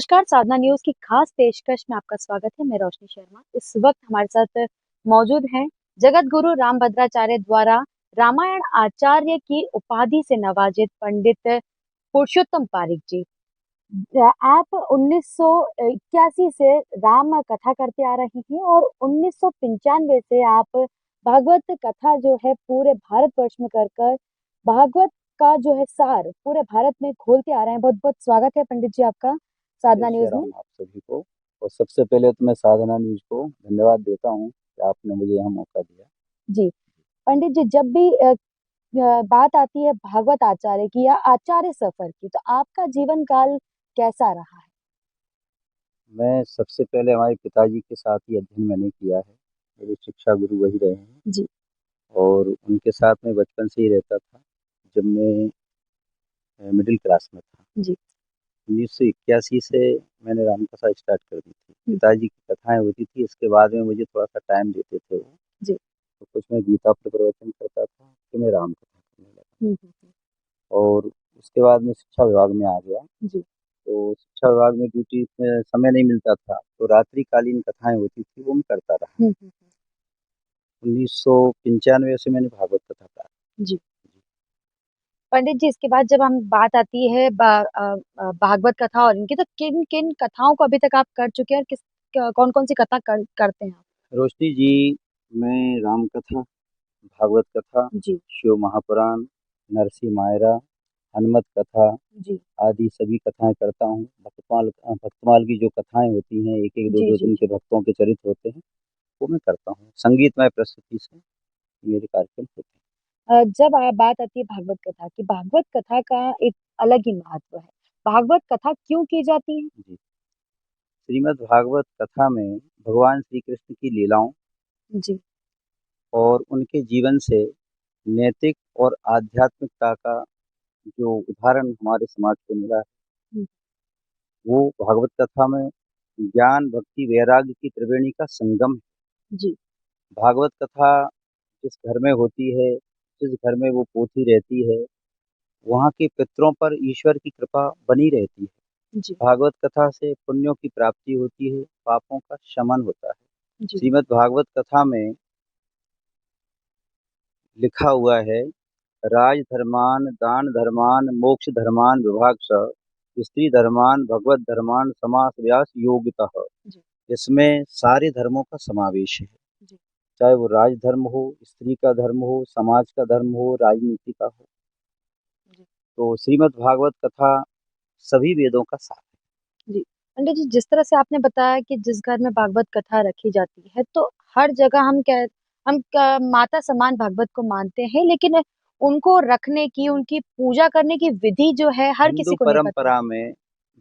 नमस्कार, साधना न्यूज़ की खास पेशकश में आपका स्वागत है। मैं रोशनी शर्मा। इस वक्त हमारे साथ मौजूद हैं जगत गुरु रामभद्राचार्य द्वारा रामायण आचार्य की उपाधि से नवाजित पंडित पुरुषोत्तम पारिक जी। आप 1981 से राम कथा करते आ रही हैं और 1995 से आप भागवत कथा जो है पूरे भारतवर्ष में कर कर भागवत का जो है सार पूरे भारत में खोलते आ रहे हैं। बहुत बहुत स्वागत है पंडित जी आपका जय साधना श्री न्यूज में। राम आप सभी को। और सबसे पहले तो मैं साधना न्यूज को धन्यवाद देता हूँ कि आपने मुझे यह मौका दिया। जी पंडित जी, जब भी बात आती है भागवत आचार्य की या आचार्य सफर की, तो आपका जीवन काल कैसा रहा है? मैं सबसे पहले हमारे पिताजी के साथ ही अध्ययन मैंने किया है। मेरे शिक्षा गुरु वही रहे हैं जी। और उनके साथ मैं बचपन से ही रहता था जब मैं मिडिल क्लास में था। जी। 1981 से मैंने रामकथा स्टार्ट कर दी थी। हम्म। पिताजी की कथाएं होती थी, इसके बाद में मुझे थोड़ा सा टाइम देते थे वो। जी। तो कुछ मैं गीता पर प्रवचन करता था, फिर मैं राम कथा करने लगा और उसके बाद मैं शिक्षा विभाग में आ गया। जी। तो शिक्षा विभाग में ड्यूटी में समय नहीं मिलता था, तो रात्रिकालीन कथाएं होती थी वो मैं करता रहा। हम्म। 1995 से मैंने भागवत कथा प्रारंभ जी। की। पंडित जी, इसके बाद जब हम बात आती है भागवत कथा और इनकी, तो किन किन कथाओं को अभी तक आप कर चुके हैं और कौन कौन सी कथा करते हैं आप? रोशनी जी, मैं राम कथा, भागवत कथा, जी। शिव महापुराण, नरसिंह मायरा, हनुमत कथा जी। आदि सभी कथाएं करता हूँ। भक्तमाल की जो कथाएं होती हैं, एक एक दो जी। दो जी। दिन जी। के भक्तों के चरित्र होते हैं, वो मैं करता हूँ। संगीतमय प्रस्तुति से मेरे कार्यक्रम होते हैं। जब बात आती है भागवत कथा की, भागवत कथा का एक अलग ही महत्व है। भागवत कथा क्यों की जाती है? जी, श्रीमद् भागवत कथा में भगवान श्री कृष्ण की लीलाओं जी। और उनके जीवन से नैतिक और आध्यात्मिकता का जो उदाहरण हमारे समाज को मिला है, हम्म। वो भागवत कथा में ज्ञान भक्ति वैराग्य की त्रिवेणी का संगम है। जी। भागवत कथा जिस घर में होती है, जिस घर में वो पोथी रहती है, वहाँ के पितरों पर ईश्वर की कृपा बनी रहती है। जी। भागवत कथा से पुण्यों की प्राप्ति होती है, पापों का शमन होता है। जी। श्रीमद् भागवत कथा में लिखा हुआ है, राज धर्मान दान धर्मान मोक्ष धर्मान विभाग स स्त्री धर्मान भगवत धर्मान समास व्यास योगितः। जी। इसमें सारे धर्मों का समावेश है, जी। चाहे वो राज धर्म हो, स्त्री का धर्म हो, समाज का धर्म हो, राजनीति का हो। जी। तो श्रीमद् भागवत कथा सभी वेदों का सार जी। पंडित जी, जिस तरह से आपने बताया कि जिस घर में भागवत कथा रखी जाती है, तो हर जगह माता समान भागवत को मानते हैं, लेकिन उनको रखने की, उनकी पूजा करने की विधि जो है है। हर हिंदू किसी को नहीं पता परंपरा होती। में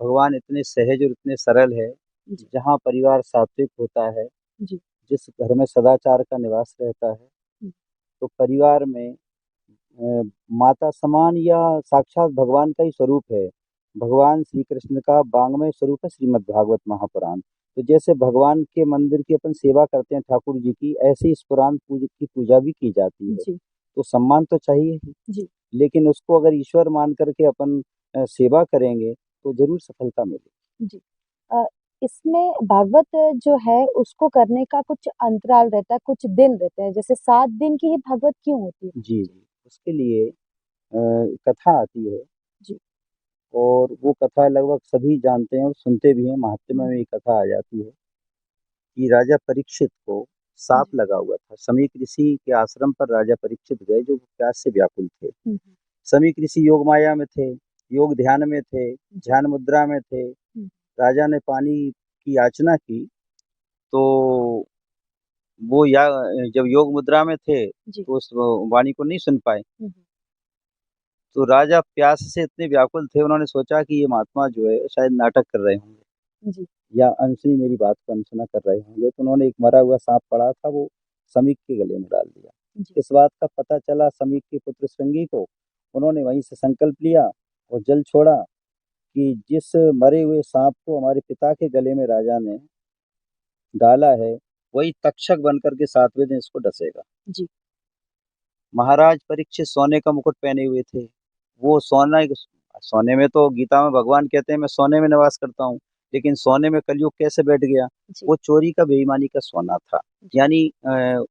भगवान इतने सहज और इतने सरल है, जी। जहाँ परिवार सात्विक होता है, जी। जिस घर में सदाचार का निवास रहता है, हम्म। तो परिवार में अ, माता समान या साक्षात भगवान का ही स्वरूप है। भगवान श्री कृष्ण का वाङ्मय स्वरूप है श्रीमद् भागवत महापुराण। तो जैसे भगवान के मंदिर की अपन सेवा करते हैं ठाकुर जी की, ऐसे ही इस पुराण की पूजा भी की जाती है। जी। तो सम्मान तो चाहिए ही, जी। लेकिन उसको अगर ईश्वर मान करके अपन सेवा करेंगे तो जरूर सफलता मिलेगी। जी। अ, इसमें भागवत जो है उसको करने का कुछ अंतराल रहता है, कुछ दिन रहते हैं, जैसे 7 दिन की ही भागवत क्यों होती है पंडित जी जी? जी, उसके लिए कथा आती है जी। और वो कथा लगभग सभी जानते हैं और सुनते भी हैं। महात्म्य हुँ। में ये कथा आ जाती है कि राजा परीक्षित को साप जी। लगा हुआ था। समीक ऋषि के आश्रम पर राजा परीक्षित गए, जो प्यास से व्याकुल थे। हुँ। हुँ। समीक ऋषि योग माया में थे, योग ध्यान में थे, जी। ध्यान मुद्रा में थे। हुँ। राजा ने पानी की याचना की, तो वो या जब योग मुद्रा में थे जी। तो उस वाणी को नहीं सुन पाए। हुँ। हुँ। तो राजा प्यास से इतने व्याकुल थे, उन्होंने सोचा कि ये महात्मा जो है शायद नाटक कर रहे होंगे जी। या अनसुनी मेरी बात को अनसुना कर रहे होंगे। तो उन्होंने एक मरा हुआ सांप पड़ा था, वो समीक के गले में डाल दिया। जी। इस बात का पता चला समीक के पुत्र श्रृंगी को। उन्होंने वहीं से संकल्प लिया और जल छोड़ा कि जिस मरे हुए सांप को हमारे पिता के गले में राजा ने डाला है, वही तक्षक बनकर के 7वें दिन इसको डसेगा। जी। महाराज परीक्षित सोने का मुकुट पहने हुए थे। वो सोने में तो गीता में भगवान कहते हैं मैं सोने में निवास करता हूँ। लेकिन सोने में कलयुग कैसे बैठ गया? जी, वो चोरी का बेईमानी का सोना था। जी, यानी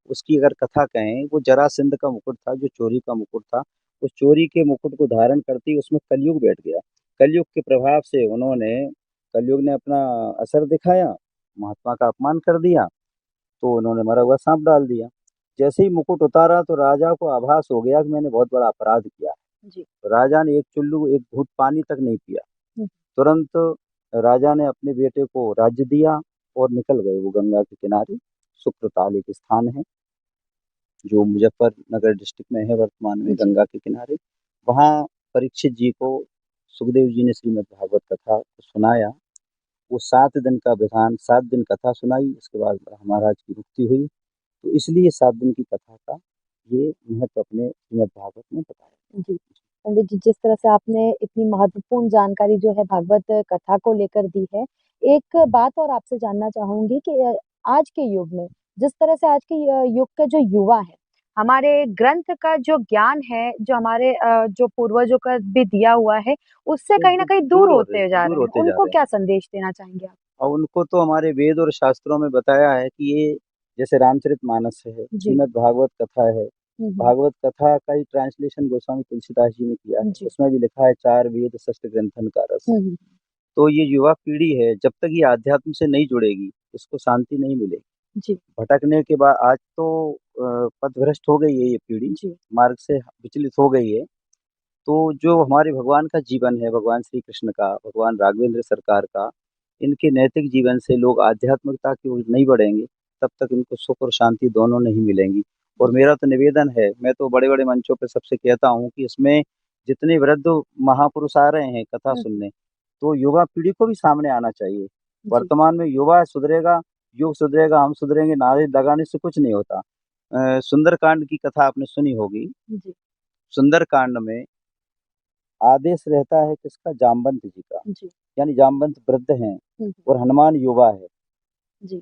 उसकी अगर कथा कहें, वो जरासंध का मुकुट था, जो चोरी का मुकुट था। उस चोरी के मुकुट को धारण करते ही उसमें कलयुग बैठ गया। कलयुग के प्रभाव से कलयुग ने अपना असर दिखाया, महात्मा का अपमान कर दिया, तो उन्होंने मरा हुआ साँप डाल दिया। जैसे ही मुकुट उतारा तो राजा को आभास हो गया कि मैंने बहुत बड़ा अपराध किया। जी, तो राजा ने एक घूँट पानी तक नहीं पिया। हुँ, तुरंत राजा ने अपने बेटे को राज्य दिया और निकल गए वो गंगा के किनारे। सुक्रताल एक स्थान है, जो मुजफ्फरनगर डिस्ट्रिक्ट में है वर्तमान में, जी, गंगा के किनारे। वहाँ परीक्षित जी को सुखदेव जी ने श्रीमद् भागवत कथा को सुनाया। वो 7 दिन का विधान, 7 दिन कथा सुनाई, उसके बाद महाराज की मुक्ति हुई। तो इसलिए 7 दिन की कथा का ये महत्व अपने श्रीमद् भागवत में बताया गया जी। पंडित जी, जिस तरह से आपने इतनी महत्वपूर्ण जानकारी जो है भागवत कथा को लेकर दी है, एक बात और आपसे जानना चाहूँगी कि आज के युग में, जिस तरह से आज के युग का जो युवा है, हमारे ग्रंथ का जो ज्ञान है, जो हमारे जो पूर्वजों का भी दिया हुआ है, उससे है। कहीं न कहीं दूर होते जा दूर रहे हैं। होते जा उनको रहे हैं। क्या संदेश देना चाहेंगे आप? और उनको तो हमारे वेद और शास्त्रों में बताया है कि ये जैसे रामचरितमानस है, जी। श्रीमद् भागवत कथा है। हुँ, हुँ। भागवत कथा का ही ट्रांसलेशन गोस्वामी तुलसीदास जी ने किया है। जी। उसमें भी लिखा है 4 वेद षष्ठ ग्रंथन का रस। हुँ, हुँ। तो ये युवा पीढ़ी है, जब तक ये आध्यात्म से नहीं जुड़ेगी, उसको शांति नहीं मिलेगी। जी, भटकने के बाद आज तो पथभ्रष्ट हो गई है ये पीढ़ी, जी, मार्ग से विचलित हो गई है। तो जो हमारे भगवान का जीवन है, भगवान श्री कृष्ण का, भगवान राघवेंद्र सरकार का, इनके नैतिक जीवन से लोग आध्यात्मिकता की ओर नहीं बढ़ेंगे, तब तक इनको सुख और शांति दोनों नहीं मिलेंगी। और जी, मेरा तो निवेदन है, मैं तो बड़े-बड़े मंचों पे सबसे कहता हूँ कि इसमें जितने वृद्ध महापुरुष आ रहे हैं कथा हुँ, हुँ। सुनने, तो युवा पीढ़ी को भी सामने आना चाहिए। जी, वर्तमान में युवा सुधरेगा, युग सुधरेगा, हम सुधरेंगे, नारे लगाने से कुछ नहीं होता। सुंदरकांड की कथा आपने सुनी होगी। जी, सुंदरकांड में आदेश रहता है किसका? जामवंत जी का। जी। यानी जामवंत वृद्ध हैं हुँ, हुँ। और हनुमान युवा है। जी,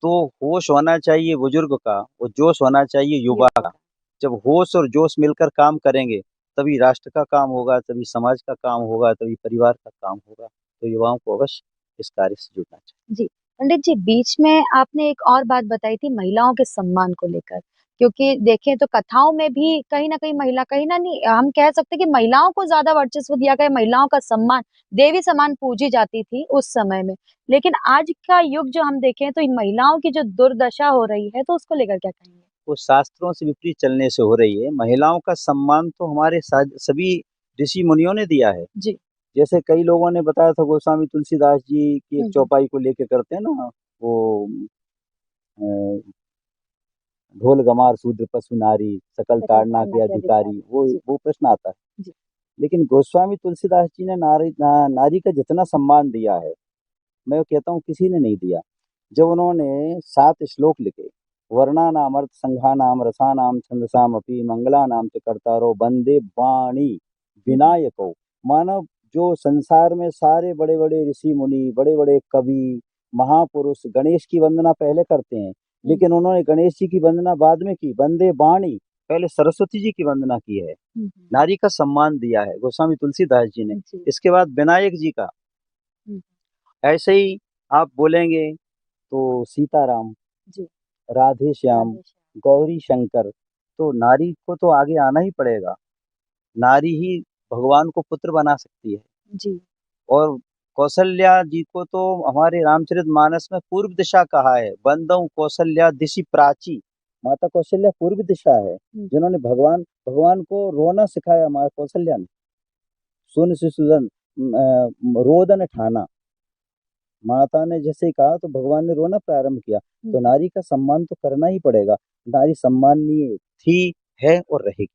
तो होश होना चाहिए बुजुर्ग का और जोश होना चाहिए ये युवा का। बात जब होश और जोश मिलकर काम करेंगे, तभी राष्ट्र का काम होगा, तभी समाज का काम होगा, तभी परिवार का काम होगा। तो युवाओं को अवश्य इस कार्य से जुड़ना चाहिए। जी, पंडित जी बीच में आपने एक और बात बताई थी महिलाओं के सम्मान को लेकर, क्योंकि देखें तो कथाओं में भी कहीं न कहीं महिला कहीं न नहीं हम कह सकते हैं कि महिलाओं को ज़्यादा वर्चस्व दिया गया, महिलाओं का सम्मान, देवी समान पूजी जाती थी उस समय में। लेकिन आज का युग जो हम देखें तो महिलाओं की जो दुर्दशा हो रही है, तो उसको लेकर क्या कहेंगे? वो शास्त्रों से विपरीत चलने से हो रही है। महिलाओं का सम्मान तो हमारे सभी ऋषि मुनियों ने दिया है। जी। जैसे कई लोगों ने बताया था गोस्वामी तुलसीदास जी की एक हुँ, हुँ। चौपाई को लेके करते हैं ना, वो अ, ढोल गमार शूद्र पशु नारी, सकल सकल ताड़ना ताड़ना के के अधिकारी। अधिकारी, वो जी, वो प्रश्न आता है। जी। लेकिन गोस्वामी तुलसीदास जी ने नारी का जितना सम्मान दिया है, मैं कहता हूँ किसी ने नहीं दिया। जब उन्होंने 7 श्लोक लिखे, वर्णानाम अर्थ संघानाम रसानाम छंदसाम अपि मंगलानाम च कर्तारो वंदे वाणी हुँ, हुँ। विनायको। मानव जो संसार में सारे बड़े-बड़े ऋषि मुनि, बड़े-बड़े कवि, महापुरुष गणेश की वंदना पहले करते हैं, हुँ, लेकिन उन्होंने गणेश जी की वंदना बाद में की, वंदे वाणी, पहले सरस्वती जी की वंदना की है। हुँ, हुँ। नारी का सम्मान दिया है गोस्वामी तुलसीदास जी ने। जी। इसके बाद विनायक जी का, हुँ, ऐसे ही आप बोलेंगे तो सीताराम, जी। राधे श्याम, राधे श्याम। गौरी शंकर, तो नारी को तो आगे आना ही पड़ेगा। नारी ही भगवान को पुत्र बना सकती है। जी, और कौशल्या जी को तो हमारे रामचरितमानस में पूर्व दिशा कहा है, बंदौ कौशल्या दिशि प्राची। माता कौशल्या पूर्व दिशा है, हुँ, जिन्होंने भगवान भगवान को रोना सिखाया माँ कौशल्या ने। सुन शिशुधन रोदन ठाना। माता ने जैसे ही कहा तो भगवान ने रोना प्रारंभ किया। हुँ, तो हुँ। नारी का सम्मान तो करना ही पड़ेगा। नारी सम्माननीय थी, है और रहेगी।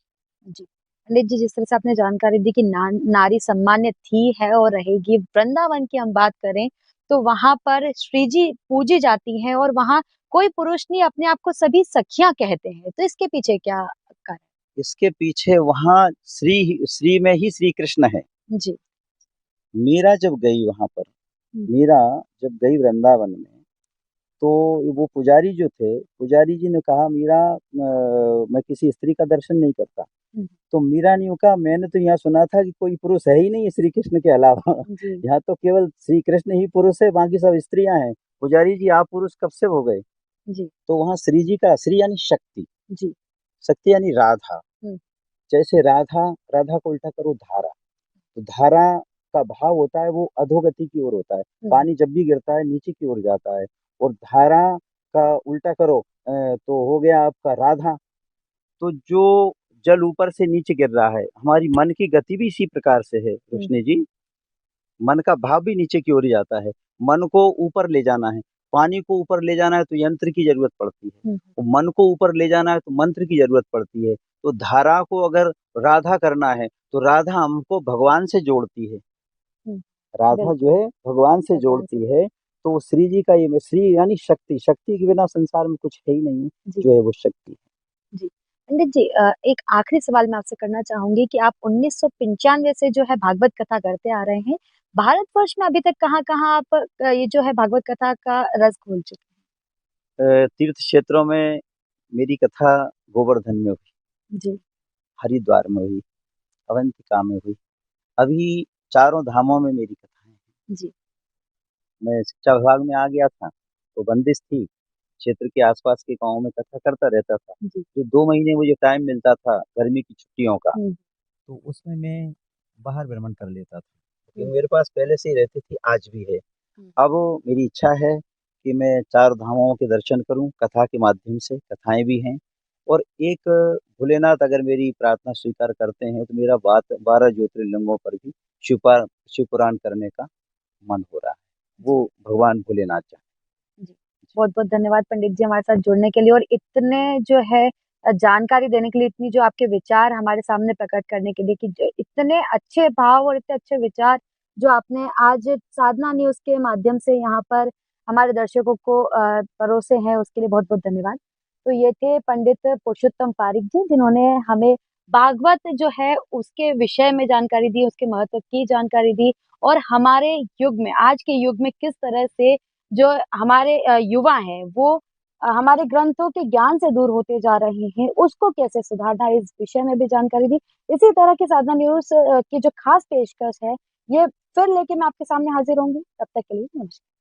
जी। पंडित जी, जिस तरह से आपने जानकारी दी कि नारी सम्मान्य थी, है और रहेगी। वृंदावन की हम बात करें, तो वहाँ पर श्री जी पूजी जाती हैं और वहाँ कोई पुरुष नहीं, अपने आप को सभी सखियाँ कहते हैं। तो इसके पीछे क्या कारण? इसके पीछे वहाँ श्री में ही श्री कृष्ण है। जी। मीरा जब गई वहाँ पर, हुँ, मीरा जब गई वृंदावन में, तो वो पुजारी जो थे, पुजारी जी ने कहा मीरा मैं किसी स्त्री का दर्शन नहीं करता। हुँ, तो मीरा ने यूँ कहा, मैंने तो यहाँ सुना था कि कोई पुरुष है ही नहीं श्री कृष्ण के अलावा। जी, यहाँ तो केवल श्री कृष्ण ही पुरुष है, बाकी सब स्त्रियाँ हैं। पुजारी जी, आप पुरुष कब से हो गए? जी, तो वहाँ श्री जी का, श्री यानी शक्ति, जी, शक्ति यानी राधा। हुँ, जैसे राधा, राधा को उल्टा करो धारा। तो धारा का भाव होता है वो अधोगति की ओर होता है। हुँ, पानी जब भी गिरता है नीचे की ओर जाता है। और धारा का उल्टा करो तो हो गया आपका राधा। तो जो जल ऊपर से नीचे गिर रहा है, हमारी मन की गति भी इसी प्रकार से है हुँ, रोशनी जी। मन का भाव भी नीचे की ओर ही जाता है। मन को ऊपर ले जाना है, पानी को ऊपर ले जाना है तो यंत्र की ज़रूरत पड़ती है। हुँ, और मन को ऊपर ले जाना है तो मंत्र की ज़रूरत पड़ती है। तो धारा को अगर राधा करना है, तो राधा हमको भगवान से जोड़ती है। हुँ, राधा बिल्कुल, जो है भगवान से भगवान से जोड़ती है, तो वो श्री जी का ये श्री यानी शक्ति, शक्ति के बिना संसार में कुछ है ही नहीं, जी, जो है वो शक्ति है। जी। पंडित जी एक आखिरी सवाल मैं आपसे करना चाहूँगी कि आप 1995 से जो है भागवत कथा करते आ रहे हैं। भारतवर्ष में अभी तक कहाँ-कहाँ आप ये जो है भागवत कथा का रस घोल चुके तीर्थ क्षेत्रों में मेरी कथा गोवर्धन में हुई, हैं? जी, हरिद्वार में हुई, अवंतिका में हुई। अभी चारों धामों में मेरी कथाएँ हैं। जी, मैं शिक्षा विभाग में आ गया था, तो बंदिश थी, क्षेत्र के आस-पास के गाँवों में कथा करता रहता था। जी, जो 2 महीने मुझे टाइम मिलता था गर्मी की छुट्टियों का, हुँ, तो उसमें मैं बाहर भ्रमण कर लेता था। हुँ, क्योंकि मेरे पास पहले से ही रहती थी, आज भी है। हुँ, अब मेरी इच्छा है कि मैं 4 धामों के दर्शन करूँ, कथा के माध्यम से, कथाएँ भी हैं। और एक भोलेनाथ अगर मेरी प्रार्थना स्वीकार करते हैं, तो मेरा 12 ज्योतिर्लिंगों पर भी शिवपुराण करने का मन हो रहा है। जी। वो भगवान भोलेनाथ चाहें। जी। बहुत-बहुत धन्यवाद पंडित जी हमारे साथ जुड़ने के लिए और इतने जो है जानकारी देने के लिए, इतनी जो आपके विचार हमारे सामने प्रकट करने के लिए कि जो इतने अच्छे भाव और इतने अच्छे विचार जो आपने आज साधना न्यूज़ के माध्यम से यहाँ पर हमारे दर्शकों को परोसे हैं, उसके लिए बहुत-बहुत धन्यवाद। तो ये थे पंडित पुरुषोत्तम पारिक जी, जिन्होंने हमें भागवत जो है उसके विषय में जानकारी दी, उसके महत्व की जानकारी दी और हमारे युग में, आज के युग में किस तरह से जो हमारे युवा हैं वो हमारे ग्रंथों के ज्ञान से दूर होते जा रहे हैं, उसको कैसे सुधारना है इस विषय में भी जानकारी दी। इसी तरह की साधना न्यूज़ की जो खास पेशकश है, ये फिर लेके मैं आपके सामने हाज़िर होंगी। तब तक के लिए नमस्कार।